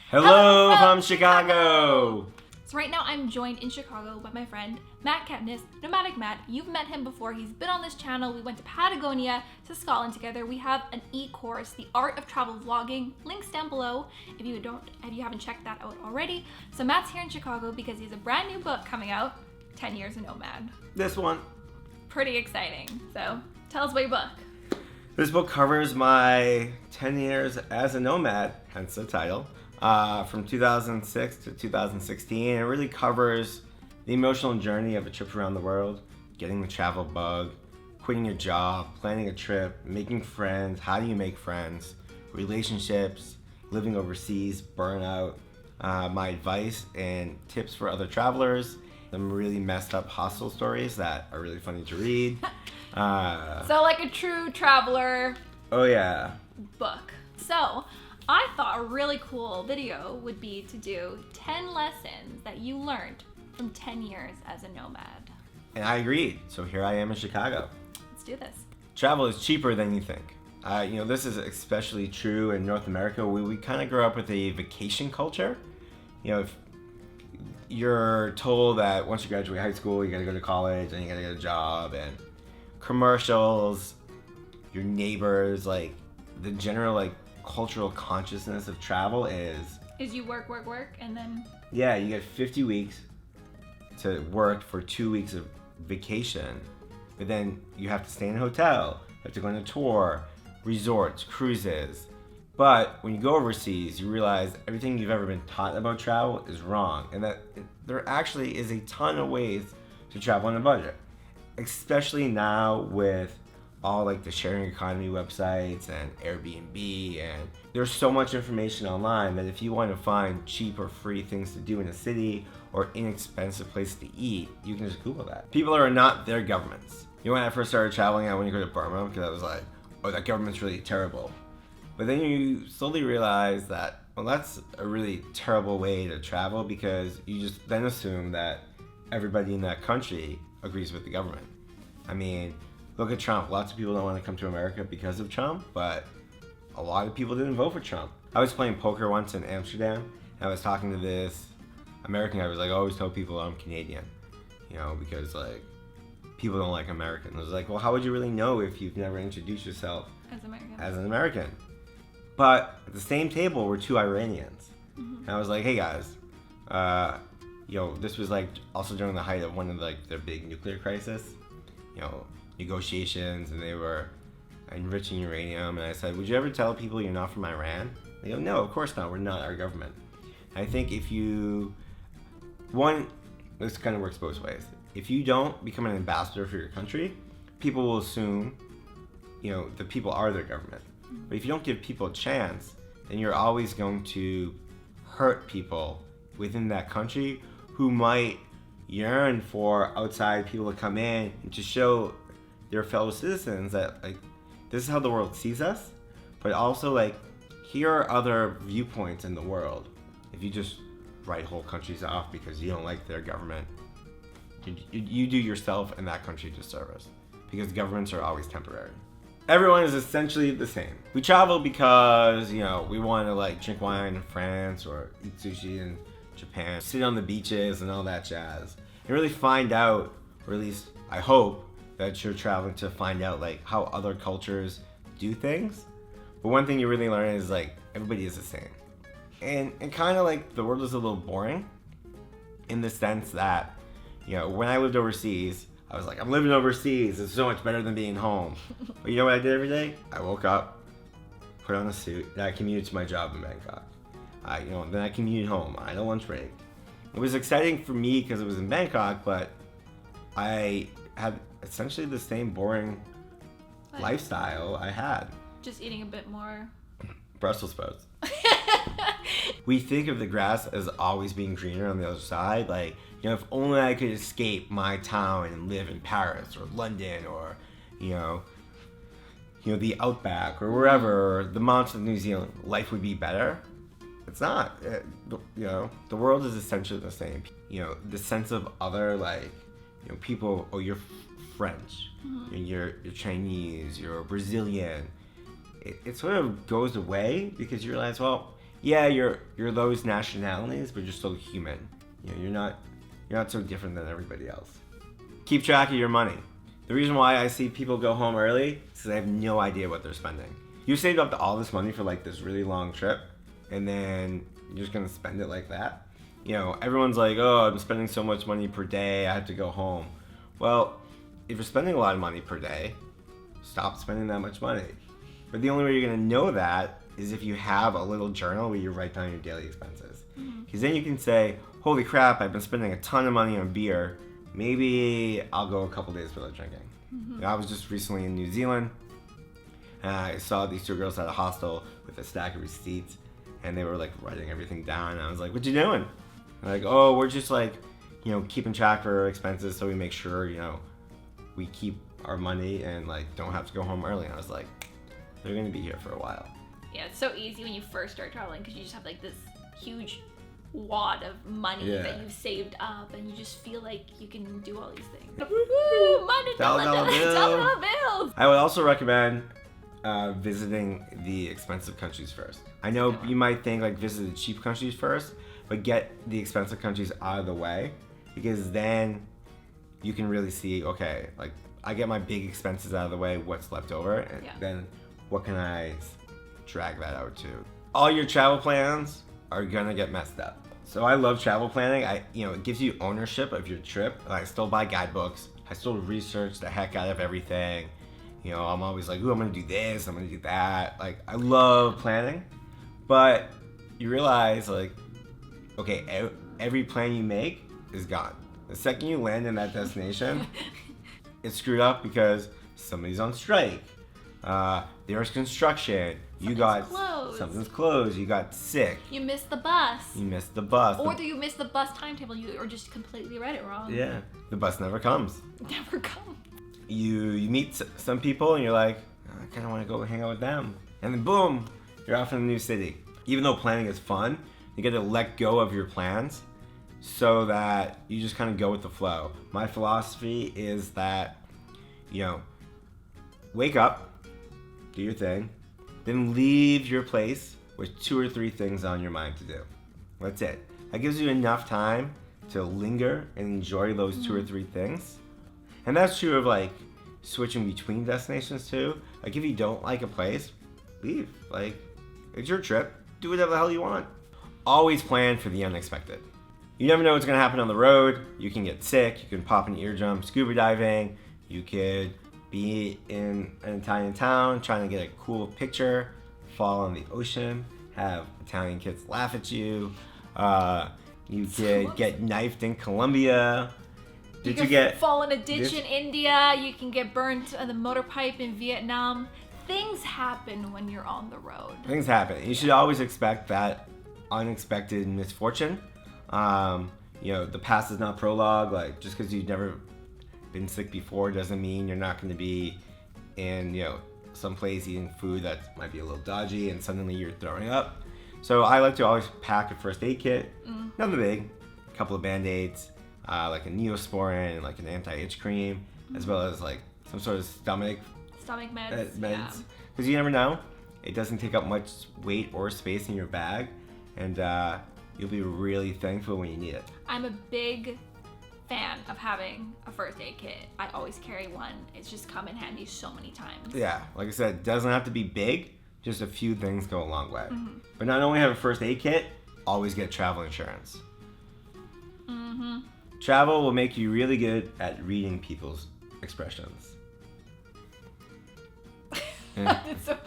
Hello from Chicago! So right now I'm joined in Chicago by my friend Matt Kepnes, Nomadic Matt. You've met him before. He's been on this channel. We went to Patagonia, to Scotland together. We have an e-course, The Art of Travel Vlogging. Links down below if you haven't checked that out already. So Matt's here in Chicago because he has a brand new book coming out, 10 Years a Nomad. This one. Pretty exciting. So tell us about your book. This book covers my 10 years as a nomad, hence the title, from 2006 to 2016. It really covers the emotional journey of a trip around the world, getting the travel bug, quitting your job, planning a trip, making friends, how do you make friends, relationships, living overseas, burnout, my advice and tips for other travelers, some really messed up hostel stories that are really funny to read. So like a true traveler Oh yeah. book. So I thought a really cool video would be to do 10 lessons that you learned from 10 years as a nomad. And I agreed. So here I am in Chicago. Let's do this. Travel is cheaper than you think. This is especially true in North America. We kind of grew up with a vacation culture. If you're told that once you graduate high school, you got to go to college and you got to get a job, and commercials, your neighbors, like the general cultural consciousness of travel is you work, and then... Yeah, you get 50 weeks to work for 2 weeks of vacation, but then you have to stay in a hotel, you have to go on a tour, resorts, cruises. But when you go overseas, you realize everything you've ever been taught about travel is wrong, and that there actually is a ton of ways to travel on a budget, especially now with all the sharing economy websites and Airbnb, and there's so much information online that if you want to find cheap or free things to do in a city or inexpensive places to eat, you can just Google that. People are not their governments. When I first started traveling, I went to go to Burma because I was like, oh, that government's really terrible. But then you slowly realize that, well, that's a really terrible way to travel, because you just then assume that everybody in that country agrees with the government. I mean, look at Trump. Lots of people don't want to come to America because of Trump, but a lot of people didn't vote for Trump. I was playing poker once in Amsterdam, and I was talking to this American guy. I was like, I always tell people I'm Canadian, because people don't like Americans. I was like, well, how would you really know if you've never introduced yourself as an American? But at the same table were two Iranians. Mm-hmm. And I was like, hey guys, this was also during the height of one of their big nuclear crisis, negotiations, and they were enriching uranium. And I said, would you ever tell people you're not from Iran? They go, no, of course not. We're not our government. And I think this kind of works both ways. If you don't become an ambassador for your country, people will assume, the people are their government. But if you don't give people a chance, then you're always going to hurt people within that country who might yearn for outside people to come in and to show their fellow citizens that this is how the world sees us, but also here are other viewpoints in the world. If you just write whole countries off because you don't like their government, you do yourself and that country a disservice, because governments are always temporary. Everyone is essentially the same. We travel because, we want to drink wine in France or eat sushi in Japan, sit on the beaches and all that jazz, and really find out, or at least I hope that you're traveling to find out how other cultures do things. But one thing you really learn is everybody is the same. And kind of the world is a little boring in the sense that, when I lived overseas, I was like, I'm living overseas. It's so much better than being home. But you know what I did every day? I woke up, put on a suit, and I commuted to my job in Bangkok. Then I commuted home. I had a lunch break. It was exciting for me because it was in Bangkok, but I had essentially the same boring lifestyle I had. Just eating a bit more Brussels sprouts. We think of the grass as always being greener on the other side. If only I could escape my town and live in Paris or London or, the Outback or wherever, or the mountains of New Zealand, life would be better. It's not. The world is essentially the same. The sense of other, people, oh, you're French, mm-hmm. you're Chinese, you're Brazilian. It sort of goes away because you realize, well, yeah, you're those nationalities, but you're still human. You know, you're not so different than everybody else. Keep track of your money. The reason why I see people go home early is because they have no idea what they're spending. You saved up all this money for like this really long trip, and then you're just gonna spend it like that. You know, everyone's like, oh, I'm spending so much money per day, I have to go home. Well, if you're spending a lot of money per day, stop spending that much money. But the only way you're gonna know that is if you have a little journal where you write down your daily expenses. Because then you can say, holy crap, I've been spending a ton of money on beer. Maybe I'll go a couple days without drinking. You know, I was just recently in New Zealand, and I saw these two girls at a hostel with a stack of receipts, and they were like writing everything down. And I was like, what you doing? They're like, oh, we're just like, you know, keeping track of our expenses so we make sure, you know, we keep our money and like don't have to go home early. And I was like, they're gonna be here for a while. Yeah, it's so easy when you first start traveling because you just have like this huge wad of money that you've saved up, and you just feel like you can do all these things. Woo! Money, dollar bills. I would also recommend visiting the expensive countries first. I know you might think like visit the cheap countries first, but get the expensive countries out of the way, because then you can really see, okay, like I get my big expenses out of the way, what's left over, and then what can I drag that out to? All your travel plans are gonna get messed up. So I love travel planning. It gives you ownership of your trip. And I still buy guidebooks. I still research the heck out of everything. You know, I'm always like, ooh, I'm gonna do this, I'm gonna do that. Like, I love planning, but you realize like, okay, every plan you make is gone. The second you land in that destination, it's screwed up because somebody's on strike. There's construction. Something's closed. You got sick. You missed the bus. Or you missed the bus timetable. Or just completely read it wrong. Yeah. The bus never comes. Never comes. You meet some people and you're like, oh, I kind of want to go hang out with them. And then boom, you're off in a new city. Even though planning is fun, you got to let go of your plans so that you just kind of go with the flow. My philosophy is that, you know, wake up, do your thing, then leave your place with 2 or 3 things on your mind to do. That's it. That gives you enough time to linger and enjoy those 2 or 3 things. And that's true of like switching between destinations too. Like if you don't like a place, leave. Like it's your trip. Do whatever the hell you want. Always plan for the unexpected. You never know what's gonna happen on the road. You can get sick, you can pop an eardrum scuba diving, you could be in an Italian town trying to get a cool picture, fall in the ocean, have Italian kids laugh at you. You could get knifed in Colombia. You can fall in a ditch in India. You can get burnt on the motor pipe in Vietnam. Things happen when you're on the road. Things happen. You should always expect that unexpected misfortune. The past is not prologue. Like just because you've never been sick before doesn't mean you're not going to be in some place eating food that might be a little dodgy and suddenly you're throwing up. So I like to always pack a first aid kit. Nothing big. A couple of band-aids, like a Neosporin and like an anti-itch cream, as well as like some sort of stomach meds. Because you never know. It doesn't take up much weight or space in your bag, and you'll be really thankful when you need it. I'm a big fan of having a first aid kit. I always carry one. It's just come in handy so many times. Yeah, like I said, it doesn't have to be big. Just a few things go a long way. But not only have a first aid kit, always get travel insurance. Travel will make you really good at reading people's expressions. It's a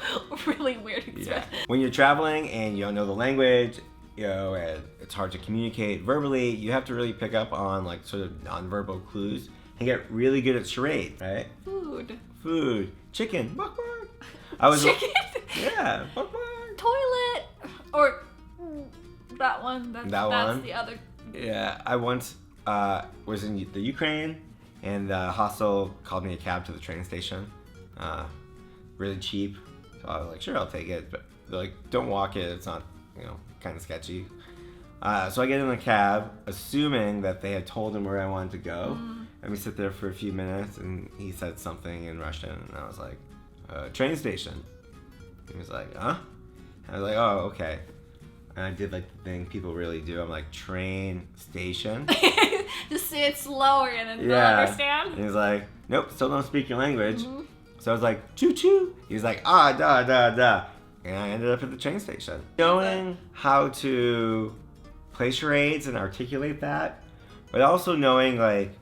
really weird expression. Yeah. When you're traveling and you don't know the language, and it's hard to communicate verbally, you have to really pick up on like sort of nonverbal clues and get really good at charades, right? Food. Chicken. Bark, bark. Chicken? Yeah. Bark, bark. Toilet. Or that one. That's the other. Yeah. I once was in the Ukraine, and the hostel called me a cab to the train station. Really cheap. So I was like, sure, I'll take it. But they're like, don't walk it. It's not, kind of sketchy. So I get in the cab, assuming that they had told him where I wanted to go. And we sit there for a few minutes, and he said something in Russian, and I was like, train station. He was like, huh? And I was like, oh, okay. And I did like the thing people really do. I'm like, train station. Just say it slower and then they'll understand. And he's like, nope, still don't speak your language. Mm-hmm. So I was like, choo choo. He's like, ah, da, da, da. And I ended up at the train station. Knowing how to play charades and articulate that, but also knowing like,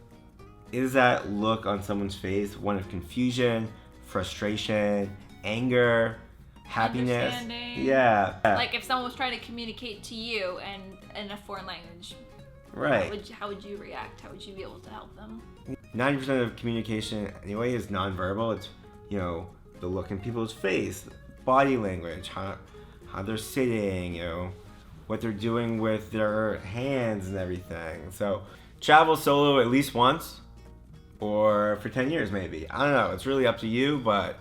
is that look on someone's face one of confusion, frustration, anger, happiness? Yeah. Like if someone was trying to communicate to you and in a foreign language, right? How would you react? How would you be able to help them? 90% of communication anyway is nonverbal. It's, you know, the look in people's face, body language, how they're sitting, you know, what they're doing with their hands and everything. So travel solo at least once, or for 10 years maybe. I don't know. It's really up to you, but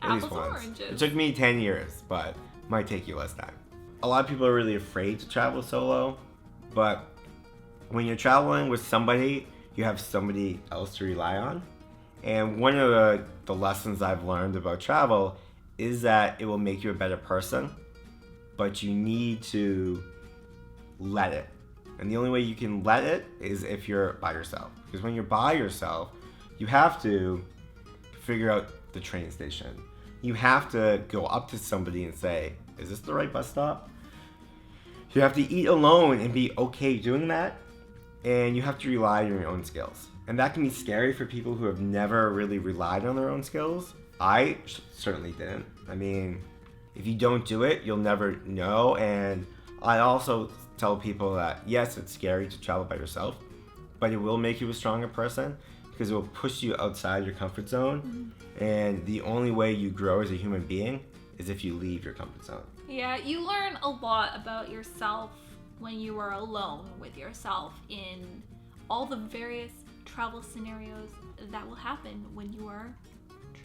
at least once. Oranges. It took me 10 years, but might take you less time. A lot of people are really afraid to travel solo, but when you're traveling with somebody, you have somebody else to rely on. And one of the lessons I've learned about travel is that it will make you a better person, but you need to let it. And the only way you can let it is if you're by yourself. Because when you're by yourself, you have to figure out the train station. You have to go up to somebody and say, is this the right bus stop? You have to eat alone and be okay doing that. And you have to rely on your own skills. And that can be scary for people who have never really relied on their own skills. I certainly didn't. I mean, if you don't do it, you'll never know. And I also tell people that, yes, it's scary to travel by yourself, but it will make you a stronger person because it will push you outside your comfort zone. Mm-hmm. And the only way you grow as a human being is if you leave your comfort zone. Yeah, you learn a lot about yourself when you are alone with yourself in all the various travel scenarios that will happen when you are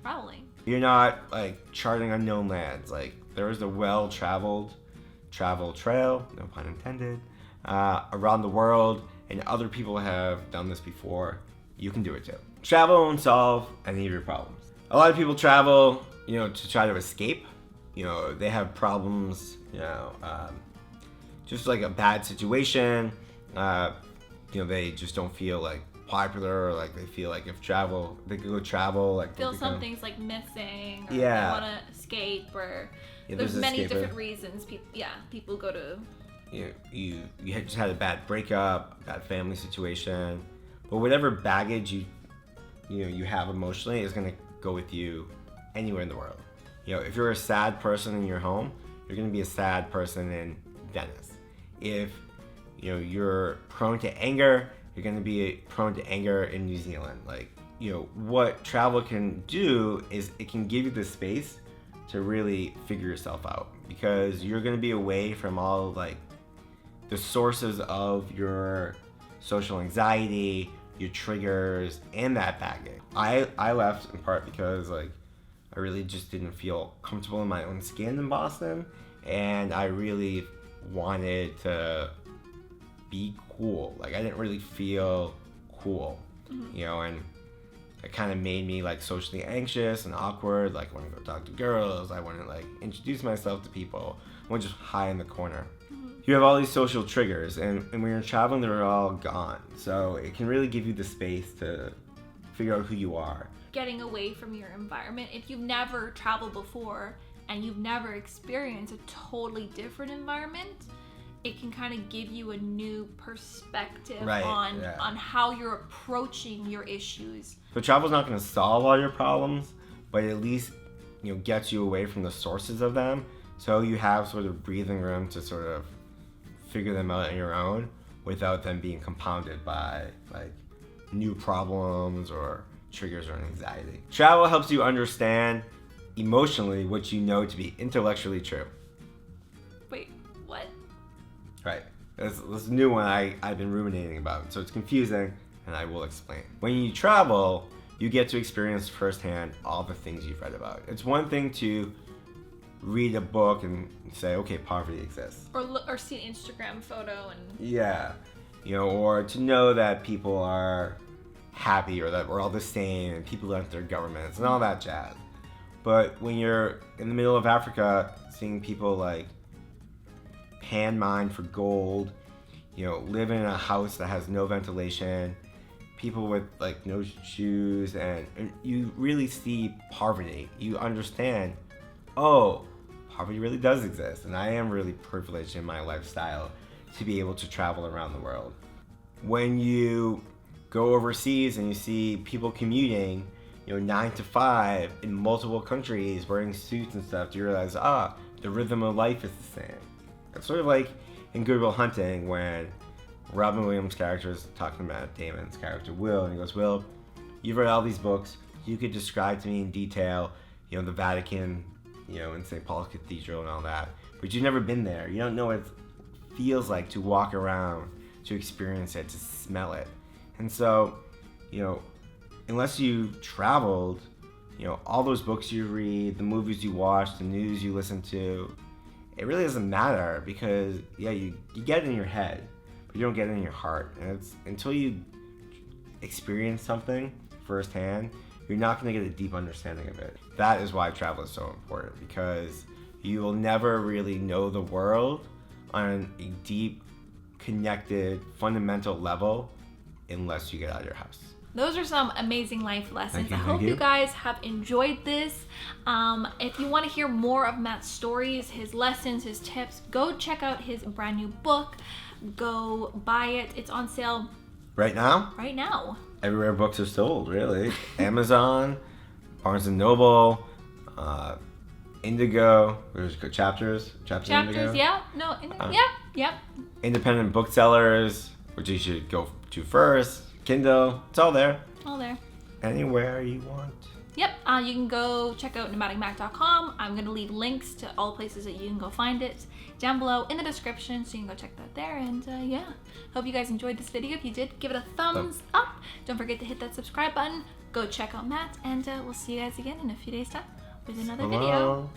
traveling. You're not like charting unknown lands. Like there is a well-traveled travel trail, no pun intended, around the world, and other people have done this before. You can do it too. Travel won't solve any of your problems. A lot of people travel, you know, to try to escape. You know, they have problems, you know, just like a bad situation. You know, they just don't feel like popular, or like they feel like if they could go travel, like feel something's like missing, or yeah, they want to escape, or there's many different reasons. People go to. You just had a bad breakup, bad family situation, but whatever baggage you have emotionally is gonna go with you anywhere in the world. You know, if you're a sad person in your home, you're gonna be a sad person in Venice. If you know you're prone to anger, you're going to be prone to anger in New Zealand. Like, you know, what travel can do is it can give you the space to really figure yourself out, because you're going to be away from all like the sources of your social anxiety, your triggers, and that baggage. I left in part because like I really just didn't feel comfortable in my own skin in Boston, and I really wanted to be cool. Like I didn't really feel cool, you know, and it kind of made me like socially anxious and awkward. Like I want to go talk to girls, I want to like introduce myself to people, I want to just hide in the corner. You have all these social triggers, and when you're traveling, they're all gone. So it can really give you the space to figure out who you are. Getting away from your environment. If you've never traveled before and you've never experienced a totally different environment, it can kind of give you a new perspective on how you're approaching your issues. So travel's not going to solve all your problems, but at least, you know, gets you away from the sources of them, so you have sort of breathing room to sort of figure them out on your own without them being compounded by like new problems or triggers or anxiety. Travel helps you understand emotionally what you know to be intellectually true. Wait, what? Right. This is a new one I've been ruminating about, so it's confusing, and I will explain. When you travel, you get to experience firsthand all the things you've read about. It's one thing to read a book and say, okay, poverty exists. Or see an Instagram photo and... Yeah. You know, or to know that people are happy, or that we're all the same, and people left their governments and all that jazz. But when you're in the middle of Africa, seeing people like, pan mine for gold, live in a house that has no ventilation, people with like no shoes, and you really see poverty. You understand, oh, poverty really does exist, and I am really privileged in my lifestyle to be able to travel around the world. When you go overseas and you see people commuting, 9 to 5 in multiple countries wearing suits and stuff, you realize, the rhythm of life is the same. It's sort of like in Good Will Hunting when Robin Williams' character is talking about Damon's character Will, and he goes, Will, you've read all these books, you could describe to me in detail, the Vatican, in St. Paul's Cathedral and all that, but you've never been there. You don't know what it feels like to walk around, to experience it, to smell it. And so, unless you traveled, all those books you read, the movies you watch, the news you listen to, it really doesn't matter because, you get it in your head, but you don't get it in your heart. And it's until you experience something firsthand, you're not going to get a deep understanding of it. That is why travel is so important, because you will never really know the world on a deep, connected, fundamental level unless you get out of your house. Those are some amazing life lessons. Thank you, I hope you guys have enjoyed this. If you want to hear more of Matt's stories, his lessons, his tips, go check out his brand new book. Go buy it. It's on sale right now. Everywhere books are sold, really. Amazon, Barnes & Noble, Indigo. There's chapters. Indigo. Yep. Independent booksellers, which you should go to first. Kindle, it's all there. Anywhere you want. Yep, you can go check out nadinesykora.com. I'm going to leave links to all places that you can go find it down below in the description, so you can go check that there. And hope you guys enjoyed this video. If you did, give it a thumbs up. Don't forget to hit that subscribe button. Go check out Matt, and we'll see you guys again in a few days' time with another video.